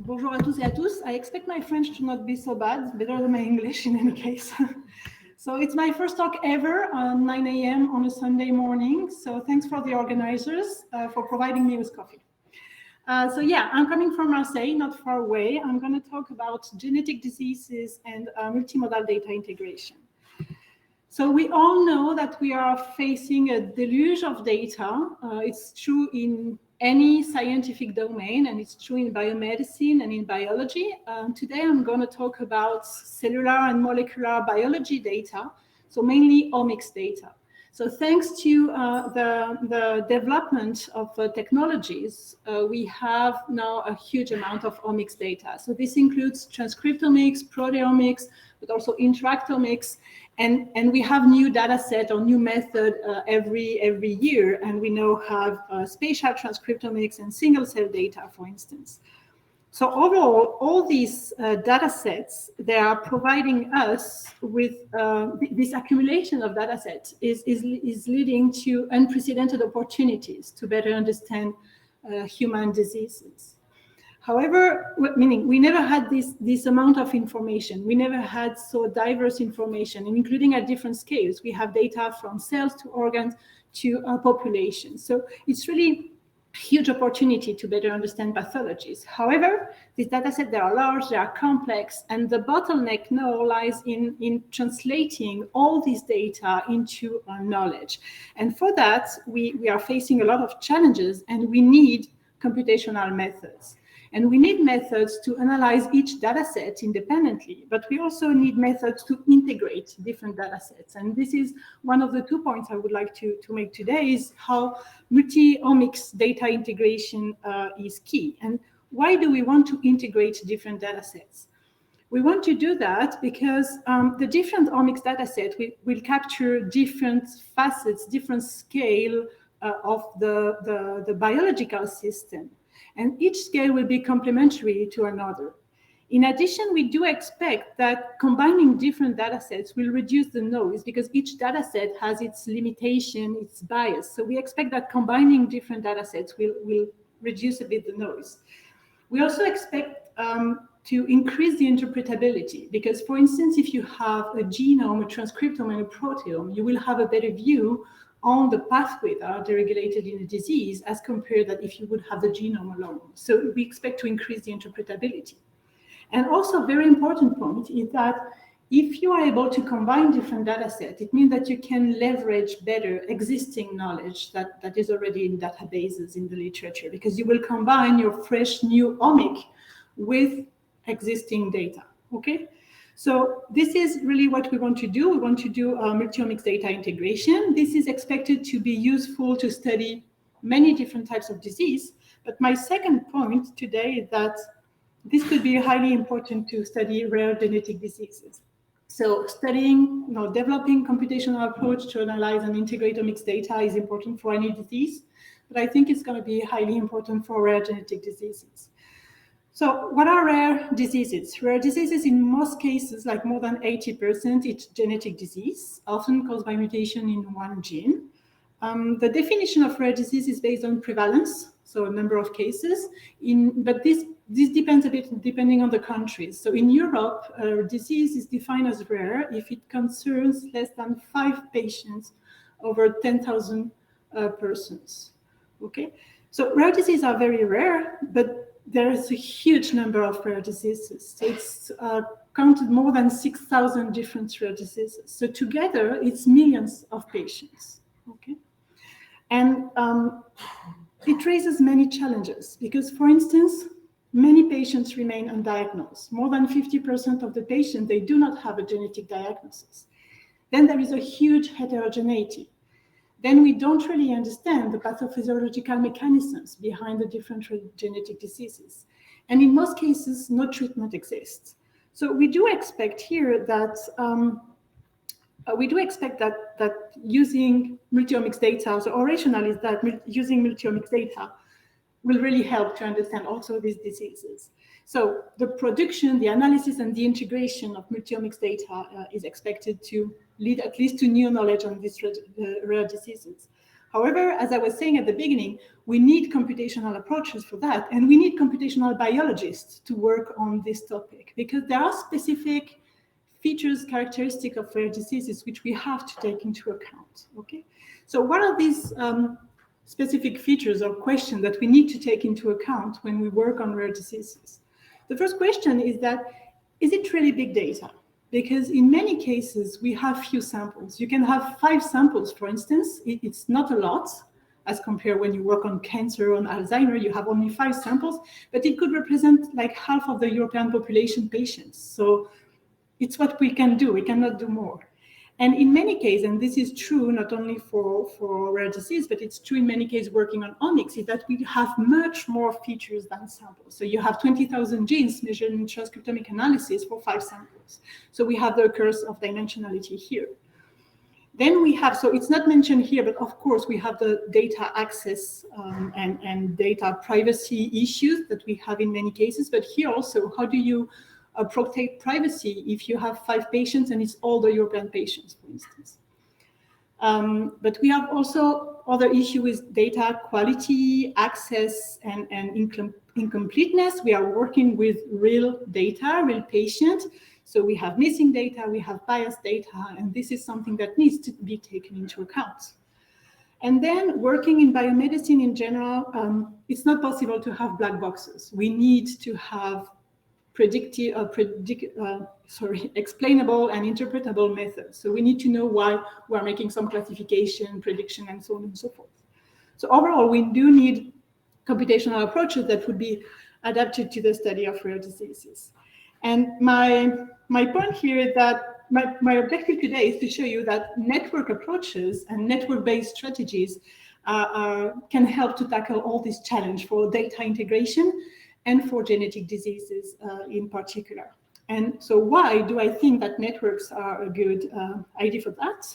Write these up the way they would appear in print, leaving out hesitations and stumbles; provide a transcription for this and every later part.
Bonjour à tous et à tous. I expect my French to not be so bad, better than my English in any case. So it's my first talk ever on 9 a.m. on a Sunday morning. So thanks for the organizers for providing me with coffee. So yeah, I'm coming from Marseille, not far away. I'm going to talk about genetic diseases and multimodal data integration. So we all know that we are facing a deluge of data. It's true in any scientific domain, and it's true in biomedicine and in biology. Today I'm going to talk about cellular and molecular biology data, so mainly omics data. So thanks to the development of technologies, we have now a huge amount of omics data. So this includes transcriptomics, proteomics, but also interactomics. And we have new data set or new method every year, and we now have spatial transcriptomics and single cell data, for instance. So overall, all these data sets, they are providing us with this accumulation of data sets is leading to unprecedented opportunities to better understand human diseases. However, meaning we never had this amount of information. We never had so diverse information, including at different scales. We have data from cells to organs to population. So it's really a huge opportunity to better understand pathologies. However, these data sets, they are large, they are complex, and the bottleneck now lies in translating all this data into knowledge. And for that, we are facing a lot of challenges, and we need computational methods. And we need methods to analyze each data set independently, but we also need methods to integrate different data sets. And this is one of the 2 points I would like to make today, is how multi-omics data integration is key. And why do we want to integrate different data sets? We want to do that because the different omics data set will capture different facets, different scale of the biological system. And each scale will be complementary to another. In addition, we do expect that combining different data sets will reduce the noise because each data set has its limitation, its bias. So we expect that combining different data sets will reduce a bit the noise. We also expect to increase the interpretability because, for instance, if you have a genome, a transcriptome, and a proteome, you will have a better view on the pathway that are deregulated in a disease as compared that if you would have the genome alone. So we expect to increase the interpretability. And also a very important point is that if you are able to combine different data sets, it means that you can leverage better existing knowledge that is already in databases in the literature, because you will combine your fresh new omic with existing data, okay? So this is really what we want to do. We want to do multi-omics data integration. This is expected to be useful to study many different types of disease. But my second point today is that this could be highly important to study rare genetic diseases. So studying, developing computational approach to analyze and integrate omics data is important for any disease, but I think it's going to be highly important for rare genetic diseases. So what are rare diseases? Rare diseases, in most cases, like more than 80%, it's genetic disease, often caused by mutation in one gene. The definition of rare disease is based on prevalence, so a number of cases, but this depends a bit depending on the countries. So in Europe, a disease is defined as rare if it concerns less than 5 patients over 10,000 persons, okay? So rare diseases are very rare, but there is a huge number of rare diseases. So it's counted more than 6,000 different rare diseases. So together, it's millions of patients, okay? And it raises many challenges because, for instance, many patients remain undiagnosed. More than 50% of the patients, they do not have a genetic diagnosis. Then there is a huge heterogeneity. Then we don't really understand the pathophysiological mechanisms behind the different genetic diseases. And in most cases, no treatment exists. So we do expect here that using multi-omics data, so our rationale is that using multi-omics data will really help to understand also these diseases. So the production, the analysis, and the integration of multi-omics data is expected to lead at least to new knowledge on these rare diseases. However, as I was saying at the beginning, we need computational approaches for that, and we need computational biologists to work on this topic, because there are specific features, characteristics of rare diseases which we have to take into account, okay? So what are these specific features or questions that we need to take into account when we work on rare diseases? The first question is that, is it really big data? Because in many cases, we have few samples. You can have 5 samples, for instance. It's not a lot, as compared when you work on cancer or on Alzheimer's, you have only 5 samples, but it could represent like half of the European population patients. So it's what we can do, we cannot do more. And in many cases, and this is true not only for rare disease, but it's true in many cases working on omics, is that we have much more features than samples. So you have 20,000 genes measured in transcriptomic analysis for 5 samples. So we have the curse of dimensionality here. Then we have, so it's not mentioned here, but of course we have the data access and data privacy issues that we have in many cases. But here also, how do you protect privacy if you have 5 patients and it's all the European patients, for instance? But we have also other issues with data quality, access, and incompleteness. We are working with real data, real patients. So we have missing data, we have biased data, and this is something that needs to be taken into account. And then working in biomedicine in general, it's not possible to have black boxes. We need to have explainable and interpretable methods. So we need to know why we're making some classification, prediction, and so on and so forth. So overall, we do need computational approaches that would be adapted to the study of rare diseases. And my point here is that my objective today is to show you that network approaches and network-based strategies can help to tackle all these challenges for data integration and for genetic diseases in particular. And so why do I think that networks are a good idea for that?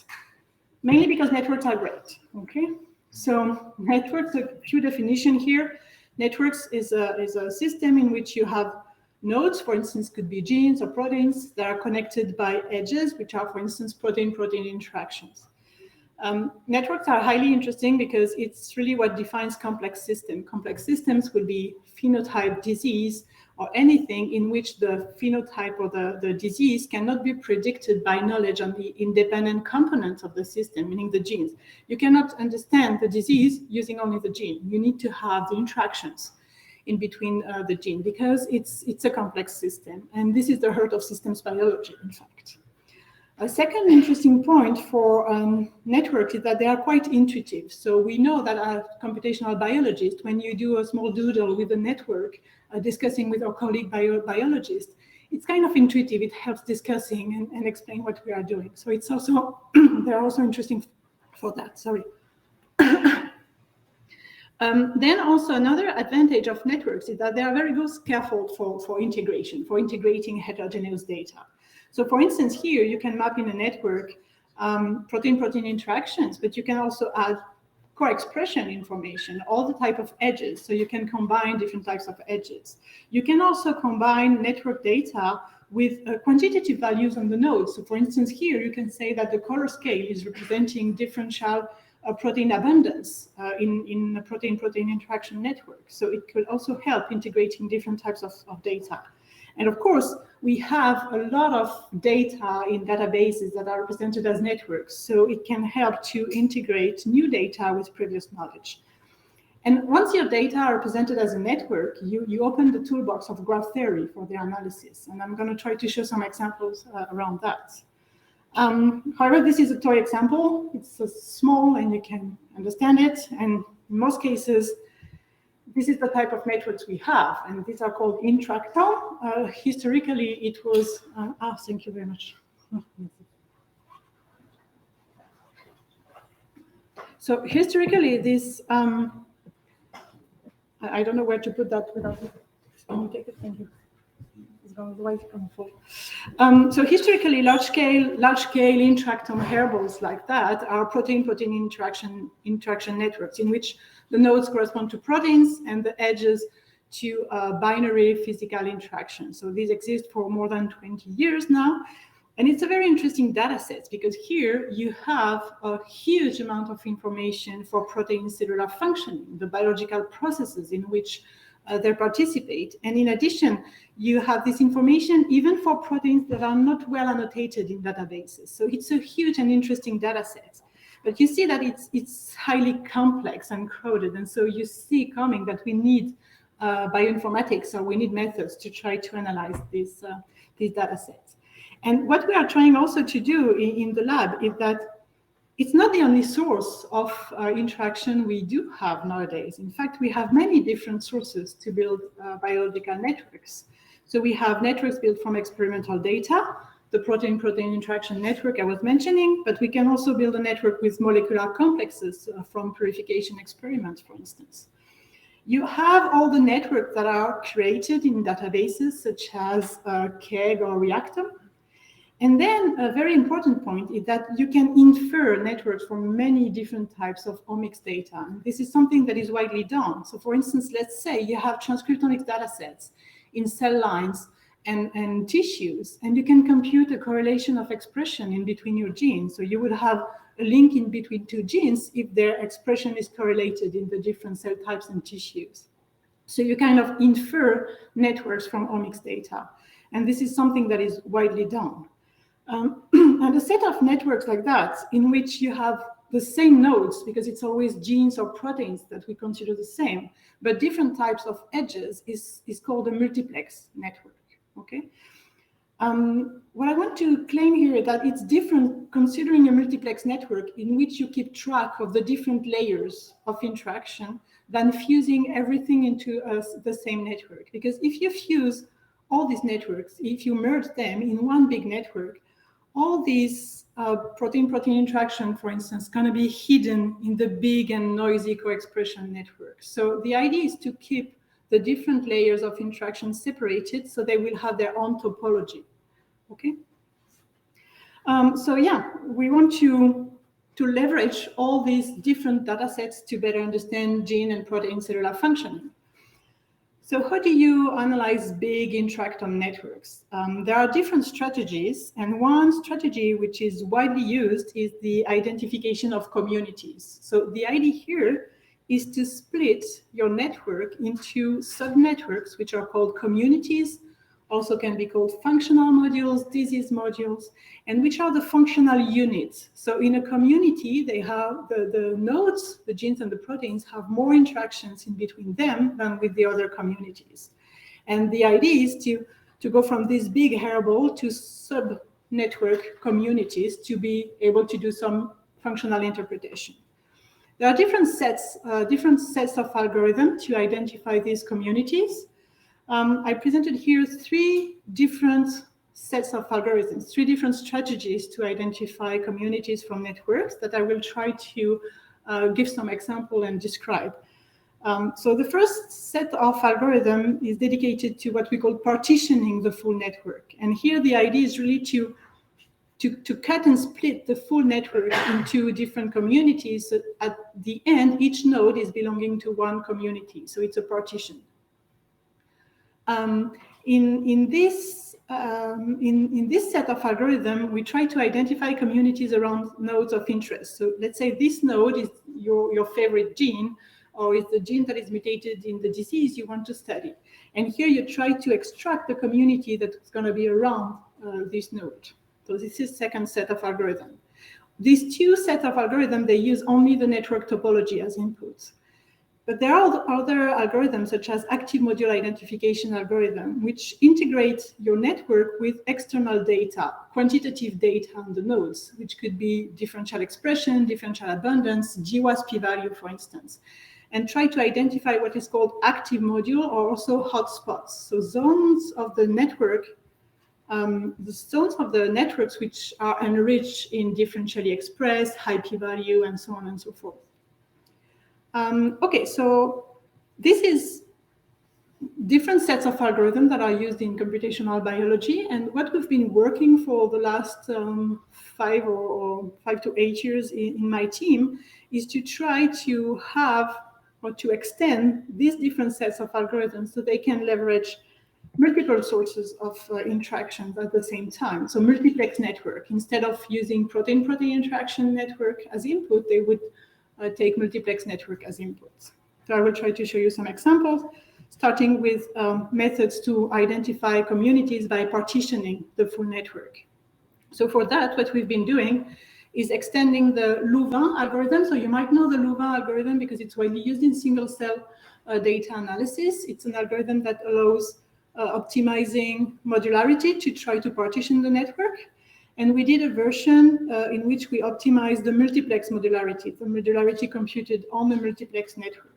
Mainly because networks are great, okay? So networks, a few definitions here. Networks is a system in which you have nodes, for instance, could be genes or proteins that are connected by edges, which are, for instance, protein-protein interactions. Networks are highly interesting because it's really what defines complex systems. Complex systems will be phenotype, disease, or anything in which the phenotype or the disease cannot be predicted by knowledge on the independent components of the system, meaning the genes. You cannot understand the disease using only the gene. You need to have the interactions in between the gene, because it's a complex system. And this is the heart of systems biology, in fact. A second interesting point for networks is that they are quite intuitive. So we know that as computational biologists, when you do a small doodle with a network, discussing with our colleague biologist, it's kind of intuitive. It helps discussing and explain what we are doing. So it's also, they're also interesting for that, sorry. Then also another advantage of networks is that they are very good scaffold for integration, for integrating heterogeneous data. So for instance, here you can map in a network protein-protein interactions, but you can also add co-expression information, all the type of edges. So you can combine different types of edges. You can also combine network data with quantitative values on the nodes. So for instance, here you can say that the color scale is representing differential protein abundance in a protein-protein interaction network. So it could also help integrating different types of data. And of course, we have a lot of data in databases that are represented as networks. So it can help to integrate new data with previous knowledge. And once your data are presented as a network, you open the toolbox of graph theory for their analysis. And I'm going to try to show some examples around that. However, this is a toy example. It's small and you can understand it. And in most cases, this is the type of networks we have. And these are called intractile. Historically, it was, thank you very much. So historically, this, I don't know where to put that without it. Can you take it? Thank you. So historically, large-scale intractome hairballs like that are protein-protein interaction networks in which the nodes correspond to proteins and the edges to binary physical interaction. So these exist for more than 20 years now. And it's a very interesting data set because here you have a huge amount of information for protein cellular functioning, the biological processes in which they participate. And in addition, you have this information even for proteins that are not well annotated in databases. So it's a huge and interesting data set. But you see that it's highly complex and crowded. And so you see coming that we need bioinformatics, or we need methods to try to analyze these data sets. And what we are trying also to do in the lab is that it's not the only source of interaction we do have nowadays. In fact, we have many different sources to build biological networks. So we have networks built from experimental data, the protein-protein interaction network I was mentioning, but we can also build a network with molecular complexes from purification experiments, for instance. You have all the networks that are created in databases such as KEGG or Reactome. And then a very important point is that you can infer networks from many different types of omics data. And this is something that is widely done. So for instance, let's say you have transcriptomics data sets in cell lines and tissues, and you can compute a correlation of expression in between your genes. So you would have a link in between two genes if their expression is correlated in the different cell types and tissues. So you kind of infer networks from omics data. And this is something that is widely done. And a set of networks like that, in which you have the same nodes, because it's always genes or proteins that we consider the same, but different types of edges, is called a multiplex network. Okay. What I want to claim here is that it's different considering a multiplex network in which you keep track of the different layers of interaction than fusing everything into the same network. Because if you fuse all these networks, if you merge them in one big network, all these protein-protein interaction, for instance, going to be hidden in the big and noisy co-expression network. So the idea is to keep the different layers of interaction separated so they will have their own topology. Okay. So yeah, we want to leverage all these different data sets to better understand gene and protein cellular functioning. So how do you analyze big interactome networks? There are different strategies, and one strategy which is widely used is the identification of communities. So the idea here is to split your network into subnetworks, which are called communities, also can be called functional modules, disease modules, and which are the functional units. So in a community, they have the nodes, the genes and the proteins have more interactions in between them than with the other communities. And the idea is to go from this big hairball to sub-network communities to be able to do some functional interpretation. There are different sets of algorithms to identify these communities. I presented here three different sets of algorithms, three different strategies to identify communities from networks that I will try to give some example and describe. So the first set of algorithm is dedicated to what we call partitioning the full network. And here the idea is really to cut and split the full network into different communities. So at the end, each node is belonging to one community. So it's a partition. In this set of algorithm, we try to identify communities around nodes of interest. So let's say this node is your favorite gene, or is the gene that is mutated in the disease you want to study. And here you try to extract the community that's going to be around this node. So this is second set of algorithm. These two sets of algorithms, they use only the network topology as inputs. But there are other algorithms, such as active module identification algorithm, which integrate your network with external data, quantitative data on the nodes, which could be differential expression, differential abundance, GWAS p-value, for instance, and try to identify what is called active module or also hotspots. So zones of the network, the zones of the networks which are enriched in differentially expressed, high p-value, and so on and so forth. Okay, so this is different sets of algorithms that are used in computational biology, and what we've been working for the last 5 to 8 years in my team is to try to have or to extend these different sets of algorithms so they can leverage multiple sources of interactions at the same time. So multiplex network. Instead of using protein-protein interaction network as input, they would take multiplex network as input. So I will try to show you some examples, starting with methods to identify communities by partitioning the full network. So for that, what we've been doing is extending the Louvain algorithm. So you might know the Louvain algorithm because it's widely used in single-cell data analysis. It's an algorithm that allows optimizing modularity to try to partition the network. And we did a version in which we optimized the multiplex modularity, the modularity computed on the multiplex network.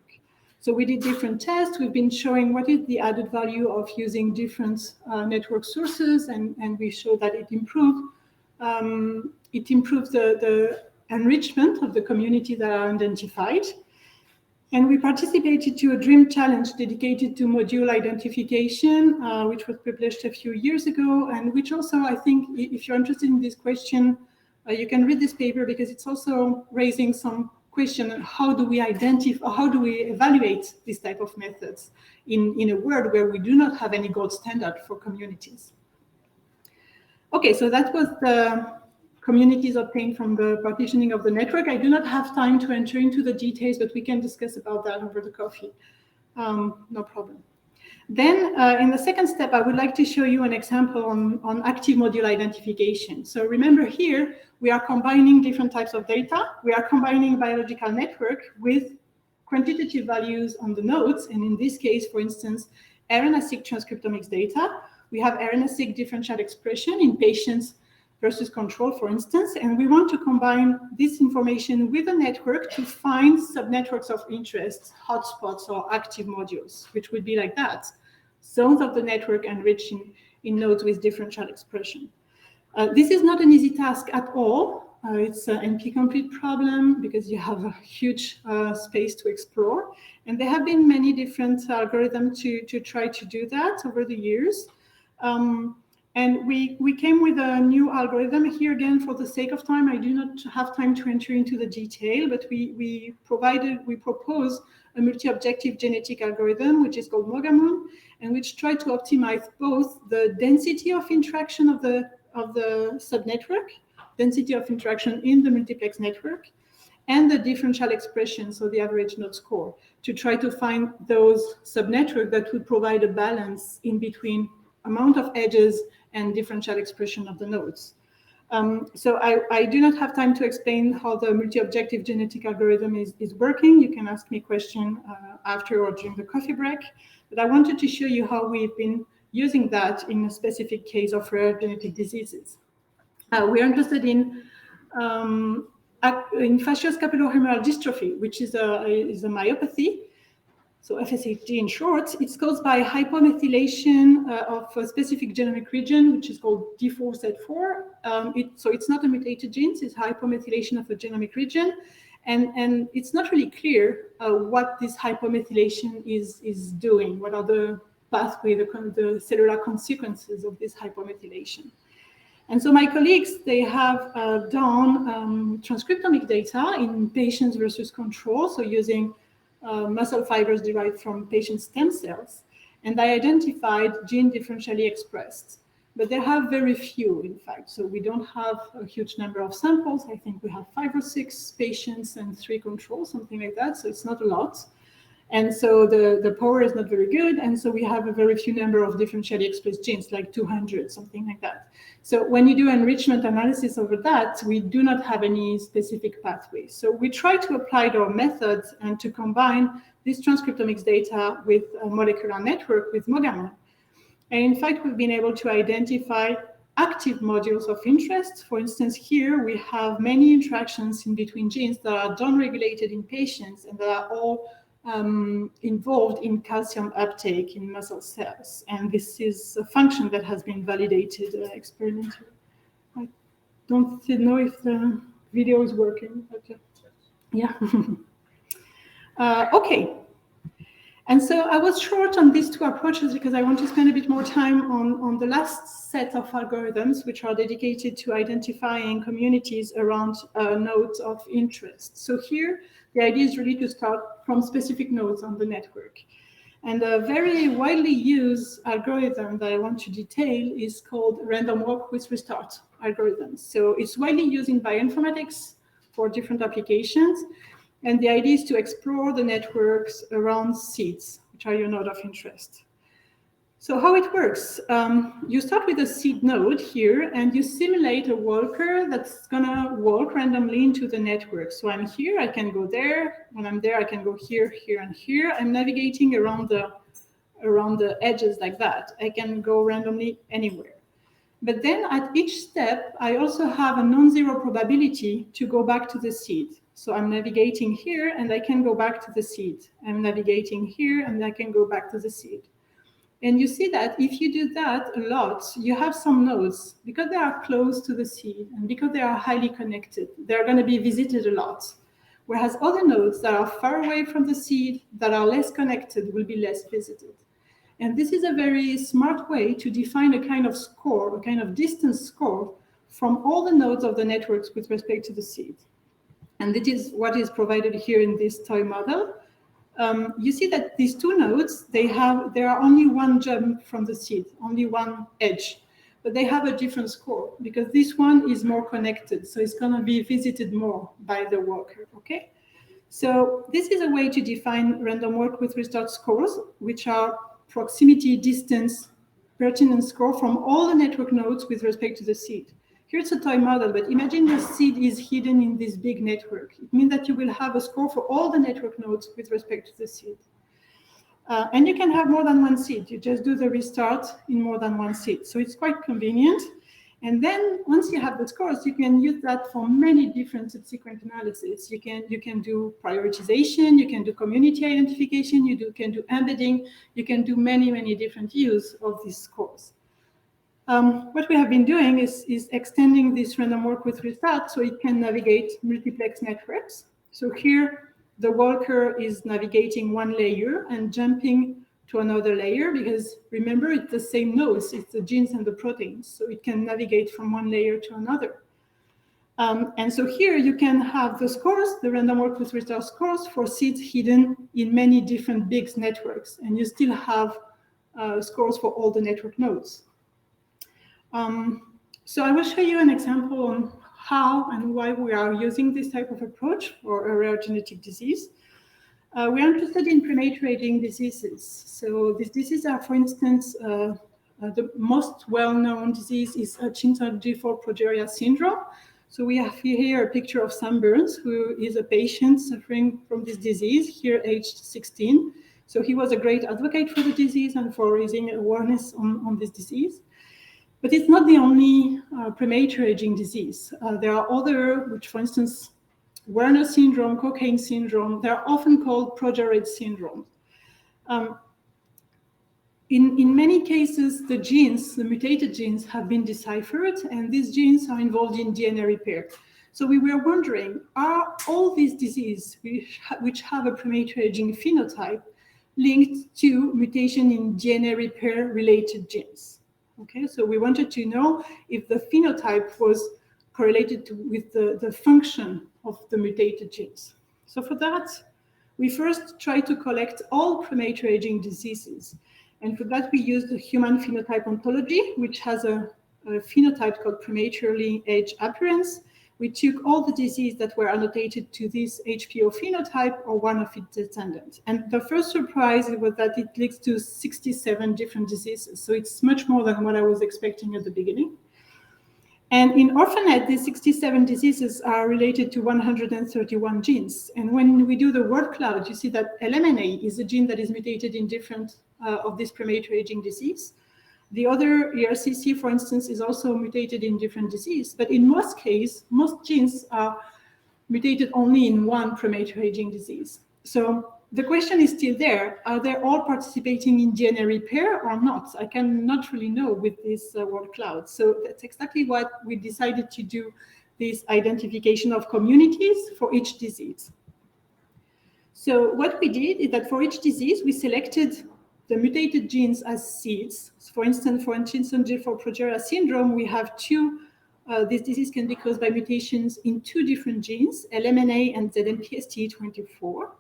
So we did different tests. We've been showing what is the added value of using different network sources, and we showed that it improved. It improves the enrichment of the community that are identified. And we participated to a DREAM challenge dedicated to module identification, which was published a few years ago, and which also, I think, if you're interested in this question, you can read this paper because it's also raising some question on how do we identify, how do we evaluate this type of methods in a world where we do not have any gold standard for communities. Okay, so that was the communities obtained from the partitioning of the network. I do not have time to enter into the details, but we can discuss about that over the coffee. No problem. Then in the second step, I would like to show you an example on active module identification. So remember here, we are combining different types of data. We are combining biological network with quantitative values on the nodes. And in this case, for instance, RNA-seq transcriptomics data. We have RNA-seq differential expression in patients versus control, for instance, and we want to combine this information with a network to find subnetworks of interest, hotspots, or active modules, which would be like that. Zones of the network enriched in nodes with differential expression. This is not an easy task at all. It's an NP-complete problem because you have a huge space to explore. And there have been many different algorithms to try to do that over the years. And we came with a new algorithm here again for the sake of time. I do not have time to enter into the detail, but we proposed a multi-objective genetic algorithm, which is called Mogamoon, and which tried to optimize both the density of interaction of the subnetwork, density of interaction in the multiplex network, and the differential expression, so the average node score, to try to find those subnetworks that would provide a balance in between amount of edges and differential expression of the nodes. So I do not have time to explain how the multi-objective genetic algorithm is working. You can ask me a question after or during the coffee break. But I wanted to show you how we've been using that in a specific case of rare genetic diseases. We're interested in facioscapulohumeral dystrophy, which is a myopathy. So FSHD in short, it's caused by hypomethylation of a specific genomic region, which is called D4Z4. So it's not a mutated gene, it's hypomethylation of a genomic region. And it's not really clear what this hypomethylation is doing. What are the pathway, the cellular consequences of this hypomethylation? And so my colleagues, they have done transcriptomic data in patients versus control, so using muscle fibers derived from patient stem cells, and they identified gene differentially expressed. But they have very few, in fact. So we don't have a huge number of samples. I think we have 5 or 6 patients and 3 controls, something like that. So it's not a lot. And so the power is not very good. And so we have a very few number of differentially expressed genes, like 200, something like that. So when you do enrichment analysis over that, we do not have any specific pathways. So we try to apply our methods and to combine this transcriptomics data with a molecular network with Mogamoon. And in fact, we've been able to identify active modules of interest. For instance, here we have many interactions in between genes that are downregulated in patients and that are all involved in calcium uptake in muscle cells. And this is a function that has been validated experimentally. I don't know if the video is working, but yeah. Okay. And so I was short on these 2 approaches because I want to spend a bit more time on the last set of algorithms, which are dedicated to identifying communities around nodes of interest. So here, the idea is really to start from specific nodes on the network. And a very widely used algorithm that I want to detail is called random walk with restart algorithm. So it's widely used in bioinformatics for different applications. And the idea is to explore the networks around seeds, which are your node of interest. So how it works, you start with a seed node here, and you simulate a walker that's gonna walk randomly into the network. So I'm here, I can go there. When I'm there, I can go here, here, and here. I'm navigating around the edges like that. I can go randomly anywhere. But then at each step, I also have a non-zero probability to go back to the seed. So I'm navigating here, and I can go back to the seed. I'm navigating here, and I can go back to the seed. And you see that if you do that a lot, you have some nodes, because they are close to the seed and because they are highly connected, they're going to be visited a lot. Whereas other nodes that are far away from the seed, that are less connected, will be less visited. And this is a very smart way to define a kind of score, a kind of distance score from all the nodes of the networks with respect to the seed. And this is what is provided here in this toy model. You see that these two nodes, there are only one jump from the seed, only one edge, but they have a different score because this one is more connected, so it's going to be visited more by the walker, okay? So this is a way to define random walk with restart scores, which are proximity, distance, pertinence score from all the network nodes with respect to the seed. Here's a toy model, but imagine the seed is hidden in this big network. It means that you will have a score for all the network nodes with respect to the seed. And you can have more than one seed. You just do the restart in more than one seed. So it's quite convenient. And then once you have the scores, you can use that for many different subsequent analyses. You can do prioritization, you can do community identification, you can do embedding, you can do many, many different use of these scores. What we have been doing is extending this random walk with restart so it can navigate multiplex networks. So here, the walker is navigating one layer and jumping to another layer because remember, it's the same nodes, it's the genes and the proteins. So it can navigate from one layer to another. And so here you can have the scores, the random walk with restart scores for seeds hidden in many different big networks. And you still have scores for all the network nodes. So I will show you an example on how and why we are using this type of approach for a rare genetic disease. We are interested in premature aging diseases. So these diseases are, for instance, the most well-known disease is Hutchinson G4 progeria syndrome. So we have here a picture of Sam Burns, who is a patient suffering from this disease, here aged 16. So he was a great advocate for the disease and for raising awareness on this disease. But it's not the only premature aging disease. There are other, which for instance, Werner syndrome, Cockayne syndrome, they're often called progeroid syndrome. In many cases, the genes, the mutated genes have been deciphered, and these genes are involved in DNA repair. So we were wondering, are all these diseases which have a premature aging phenotype linked to mutation in DNA repair related genes? Okay, so we wanted to know if the phenotype was correlated with the function of the mutated genes. So for that, we first tried to collect all premature aging diseases. And for that, we used the human phenotype ontology, which has a phenotype called prematurely aged appearance. We took all the diseases that were annotated to this HPO phenotype or one of its descendants. And the first surprise was that it leads to 67 different diseases. So it's much more than what I was expecting at the beginning. And in OrphanNet, these 67 diseases are related to 131 genes. And when we do the word cloud, you see that LMNA is a gene that is mutated in different of this premature aging disease. The other ERCC, for instance, is also mutated in different disease. But in most cases, most genes are mutated only in one premature aging disease. So the question is still there. Are they all participating in DNA repair or not? I cannot really know with this word cloud. So that's exactly what we decided to do, this identification of communities for each disease. So what we did is that for each disease, we selected the mutated genes as seeds. So for instance, for Hutchinson G4 progeria syndrome, we have two, this disease can be caused by mutations in two different genes, LMNA and ZNPST24.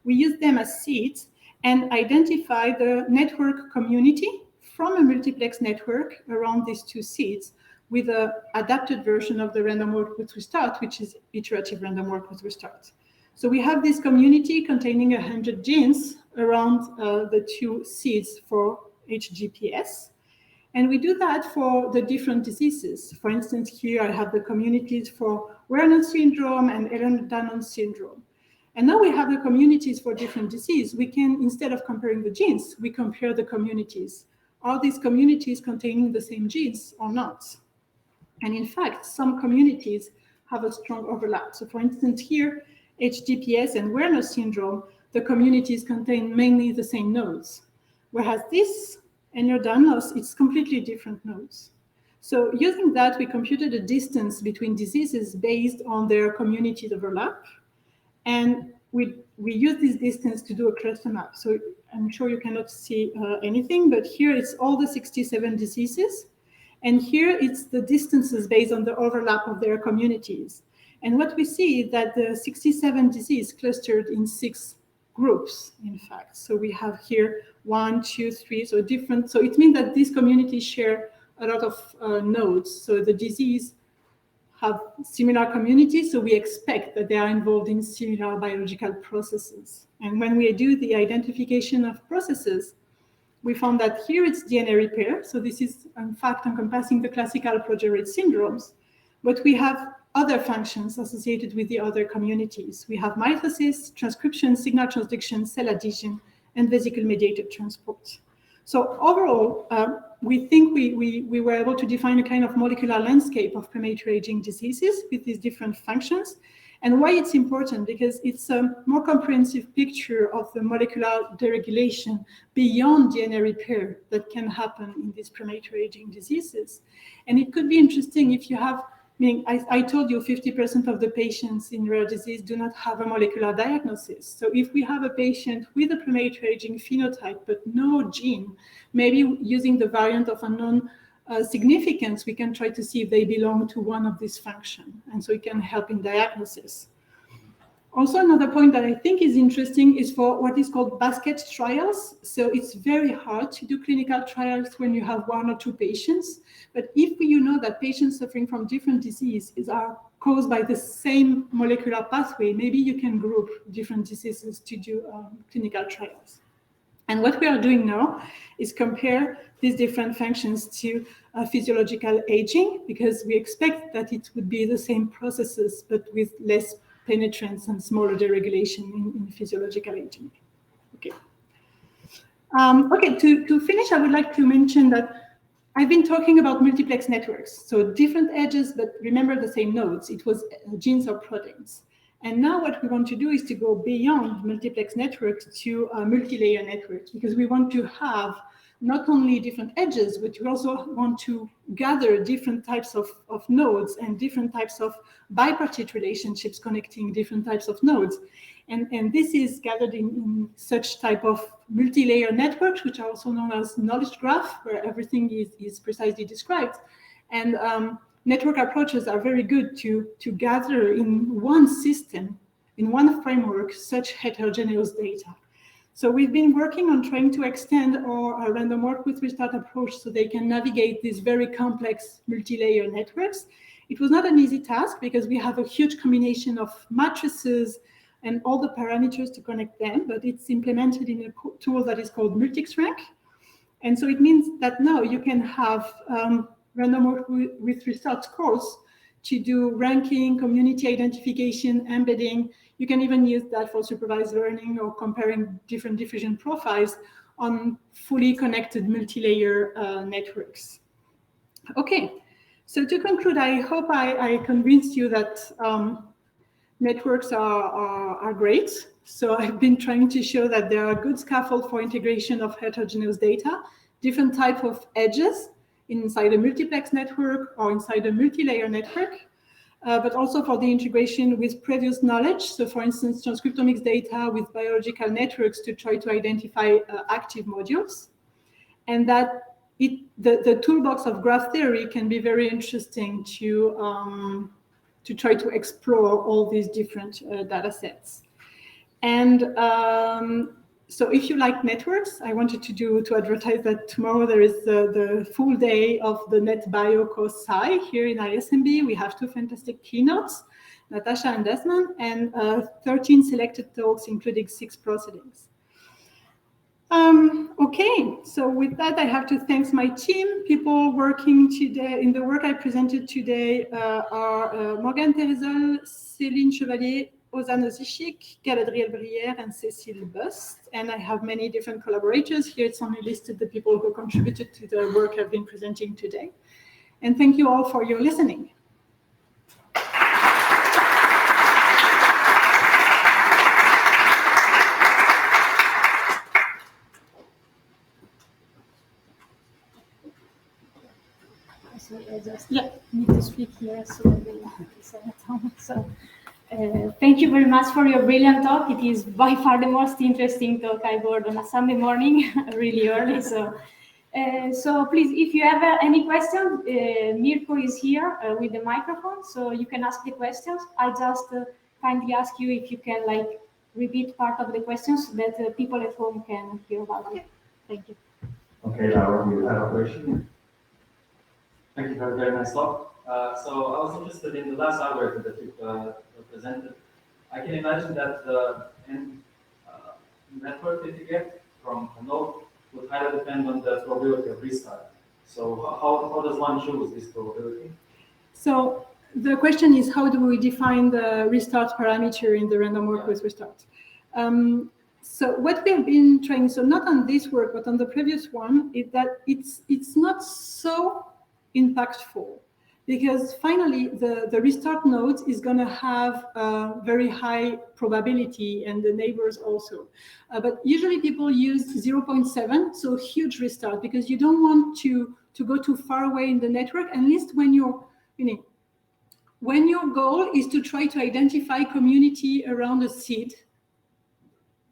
We use them as seeds, and identify the network community from a multiplex network around these two seeds with an adapted version of the random walk with restart, which is iterative random walk with restart. So we have this community containing 100 genes around the two seeds for HGPS. And we do that for the different diseases. For instance, here I have the communities for Werner syndrome and Ehlers-Danlos syndrome. And now we have the communities for different diseases. We can, instead of comparing the genes, we compare the communities. Are these communities containing the same genes or not? And in fact, some communities have a strong overlap. So for instance, here, HGPS and Werner syndrome, the communities contain mainly the same nodes. Whereas this, Ehlers-Danlos, it's completely different nodes. So using that, we computed a distance between diseases based on their community overlap. And we use this distance to do a cluster map. So I'm sure you cannot see anything, but here it's all the 67 diseases. And here it's the distances based on the overlap of their communities. And what we see is that the 67 diseases clustered in 6 groups, in fact. So we have here 1, 2, 3, so different. So it means that these communities share a lot of nodes. So the disease have similar communities, so we expect that they are involved in similar biological processes. And when we do the identification of processes, we found that here it's DNA repair. So this is, in fact, encompassing the classical progeroid syndromes. But we have other functions associated with the other communities. We have mitosis, transcription, signal transduction, cell adhesion, and vesicle-mediated transport. So overall, we think we were able to define a kind of molecular landscape of premature aging diseases with these different functions. And why it's important, because it's a more comprehensive picture of the molecular deregulation beyond DNA repair that can happen in these premature aging diseases. And it could be interesting if you have, I told you 50% of the patients in rare disease do not have a molecular diagnosis. So if we have a patient with a premature aging phenotype but no gene, maybe using the variant of unknown significance, we can try to see if they belong to one of these functions. And so it can help in diagnosis. Also, another point that I think is interesting is for what is called basket trials. So it's very hard to do clinical trials when you have 1 or 2 patients. But if you know that patients suffering from different diseases are caused by the same molecular pathway, maybe you can group different diseases to do clinical trials. And what we are doing now is compare these different functions to physiological aging, because we expect that it would be the same processes, but with less penetrance and smaller deregulation in physiological aging. Okay. To finish, I would like to mention that I've been talking about multiplex networks. So different edges, but remember the same nodes. It was genes or proteins. And now what we want to do is to go beyond multiplex networks to multi-layer networks, because we want to have not only different edges, but we also want to gather different types of nodes and different types of bipartite relationships connecting different types of nodes. And this is gathered in such type of multi-layer networks, which are also known as knowledge graph, where everything is precisely described. And network approaches are very good to gather in one system, in one framework, such heterogeneous data. So we've been working on trying to extend our random walk with restart approach so they can navigate these very complex multi-layer networks. It was not an easy task because we have a huge combination of matrices and all the parameters to connect them, but it's implemented in a tool that is called MultixRank. And so it means that now you can have random walk with restart scores to do ranking, community identification, embedding. You can even use that for supervised learning or comparing different diffusion profiles on fully connected multi-layer networks. Okay, so to conclude, I hope I convinced you that networks are great. So I've been trying to show that there are good scaffold for integration of heterogeneous data, different type of edges inside a multiplex network or inside a multi-layer network, but also for the integration with previous knowledge. So for instance, transcriptomics data with biological networks to try to identify active modules. And that the toolbox of graph theory can be very interesting to try to explore all these different data sets. And So if you like networks, I wanted to advertise that tomorrow there is the full day of the NetBio COSI here in ISMB. We have 2 fantastic keynotes, Natasha and Desmond, and 13 selected talks, including 6 proceedings. Okay, so with that, I have to thank my team. People working today in the work I presented today are Morgane Teresol, Céline Chevalier, Ozan Ozishik, Galadriel Brière, and Cécile Bust. And I have many different collaborators. Here it's only listed the people who contributed to the work I've been presenting today. And thank you all for your listening. I just need to speak here so that they listen at home. So, thank you very much for your brilliant talk. It is by far the most interesting talk I've heard on a Sunday morning, really early. So, please, if you have any questions, Mirko is here with the microphone, so you can ask the questions. I just kindly ask you if you can repeat part of the questions so that people at home can hear about it. Thank you. Okay, Laura, you have a question? Thank you for a very nice talk. So I was interested in the last algorithm that you presented. I can imagine that the end network that you get from a node would highly depend on the probability of restart. So how does one choose this probability? So the question is, how do we define the restart parameter in the random walk with restart? So what we have been trying, so not on this work, but on the previous one, is that it's not so impactful, because finally the restart node is going to have a very high probability, and the neighbors also. But usually people use 0.7, so huge restart, because you don't want to go too far away in the network, at least when you're, when your goal is to try to identify community around a seed.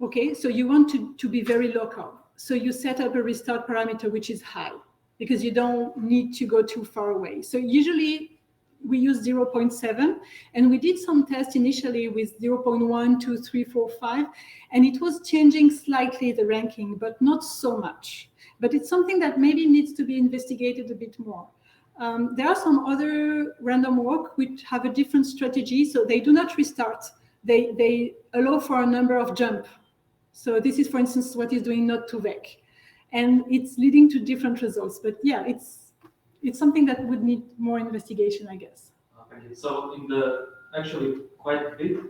Okay, so you want to be very local. So you set up a restart parameter which is high, because you don't need to go too far away. So usually we use 0.7, and we did some tests initially with 0.1, 2, 3, 4, 5, and it was changing slightly the ranking, but not so much. But it's something that maybe needs to be investigated a bit more. There are some other random walk which have a different strategy, so they do not restart. They allow for a number of jump. So this is, for instance, what is doing Not2Vec. And it's leading to different results. But yeah, it's something that would need more investigation, I guess. Thank you. So in the actually quite big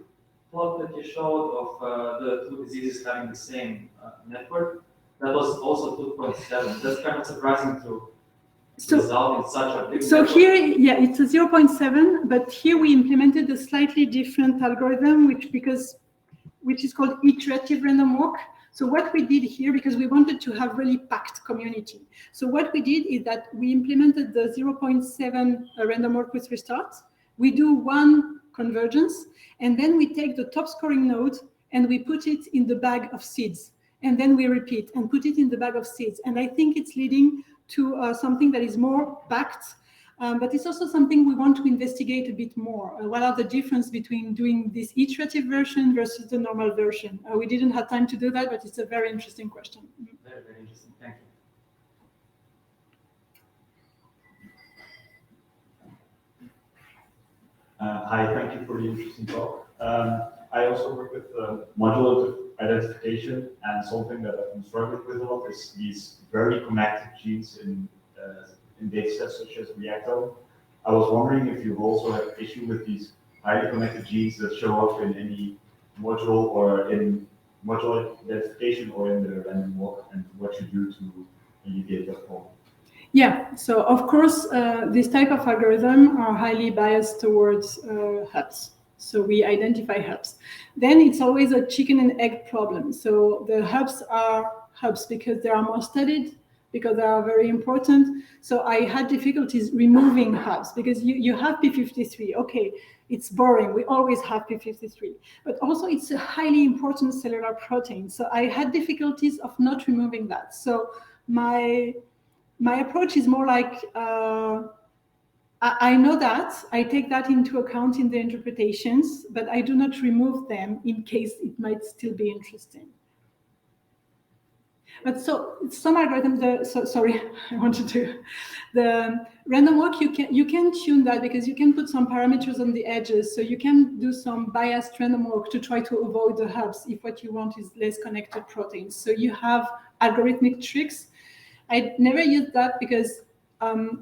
plot that you showed of the 2 diseases having the same network, that was also 2.7. That's kind of surprising to result in such a big network. Here, yeah, it's a 0.7, but here we implemented a slightly different algorithm, which is called iterative random walk. So what we did here, because we wanted to have really packed community, so what we did is that we implemented the 0.7 random walk with restart. We do 1 convergence, and then we take the top scoring node and we put it in the bag of seeds. And then we repeat and put it in the bag of seeds. And I think it's leading to something that is more packed. But it's also something we want to investigate a bit more. What are the difference between doing this iterative version versus the normal version? We didn't have time to do that, but it's a very interesting question. Very, very interesting. Thank you. Hi, thank you for the interesting talk. I also work with modular identification, and something that I've been struggling with a lot is these very connected genes in data sets such as Reactome. I was wondering if you also have issue with these highly connected genes that show up in any module or in module identification or in the random walk, and what you do to alleviate that problem. Yeah, so of course, this type of algorithm are highly biased towards hubs. So we identify hubs. Then it's always a chicken and egg problem. So the hubs are hubs because they are more studied, because they are very important. So I had difficulties removing hubs, because you have P53. Okay, it's boring. We always have P53. But also it's a highly important cellular protein. So I had difficulties of not removing that. So my approach is more like, I know that, I take that into account in the interpretations, but I do not remove them in case it might still be interesting. But so some algorithms. Sorry, I wanted to. The random walk, you can tune that because you can put some parameters on the edges. So you can do some biased random walk to try to avoid the hubs if what you want is less connected proteins. So you have algorithmic tricks. I never used that because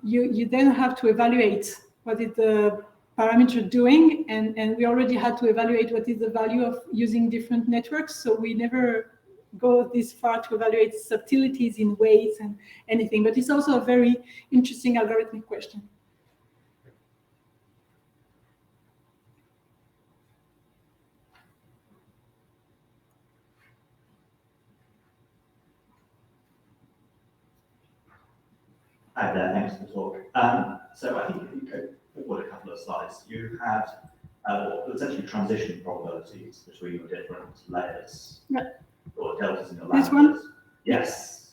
you then have to evaluate what is the parameter doing, and we already had to evaluate what is the value of using different networks. So we never go this far to evaluate subtleties in weights and anything, but it's also a very interesting algorithmic question. Hi there, thanks for the talk. So I think if you go forward a couple of slides, you had essentially transition probabilities between the different layers, or deltas in the languages. This one? Yes.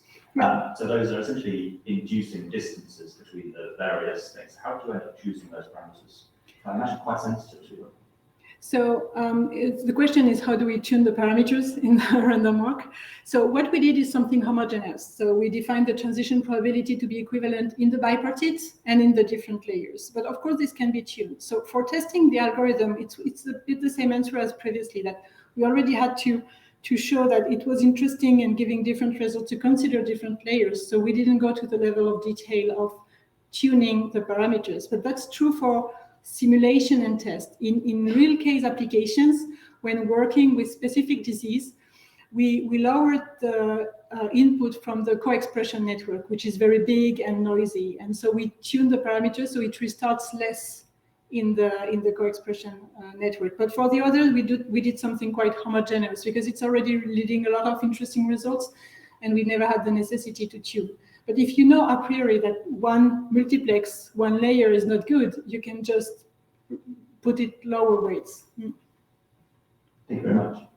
So those are essentially inducing distances between the various things. How do you end up choosing those parameters? I imagine quite sensitive to them. So the question is, how do we tune the parameters in the random walk? So what we did is something homogeneous. So we defined the transition probability to be equivalent in the bipartite and in the different layers. But of course, this can be tuned. So for testing the algorithm, it's a bit the same answer as previously, that we already had to show that it was interesting and giving different results to consider different layers. So we didn't go to the level of detail of tuning the parameters. But that's true for simulation and test. In real case applications, when working with specific disease, we lowered the input from the co-expression network, which is very big and noisy. And so we tuned the parameters so it restarts less in the co-expression network. But for the others, we did something quite homogeneous because it's already leading a lot of interesting results, and we never had the necessity to tune. But if you know a priori that one multiplex, one layer is not good, you can just put it lower weights. Thank you very much.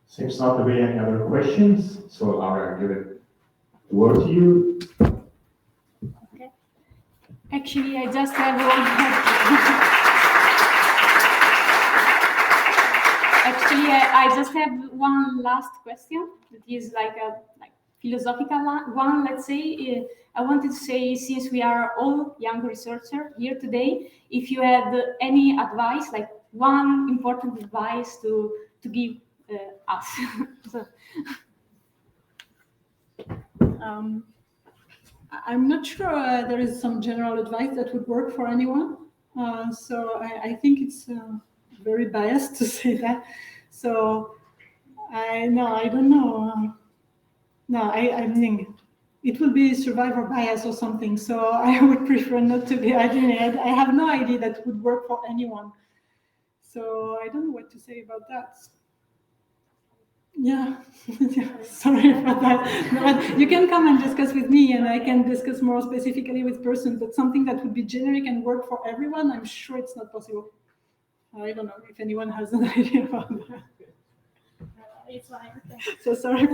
Seems not to be any other questions, so I'll give it the word to you. Okay. Actually, I just have one. Actually, I just have one last question. That is like a philosophical one. Let's say I wanted to say, since we are all young researchers here today, if you had any advice, like one important advice to give us. So. I'm not sure there is some general advice that would work for anyone. So I think it's very biased to say that. So I don't know. I think it will be survivor bias or something. So I would prefer not to be. I have no idea that would work for anyone. So I don't know what to say about that. Yeah, sorry for that. No, but you can come and discuss with me, and I can discuss more specifically with persons. But something that would be generic and work for everyone, I'm sure it's not possible. I don't know if anyone has an idea about that. It's fine. So sorry.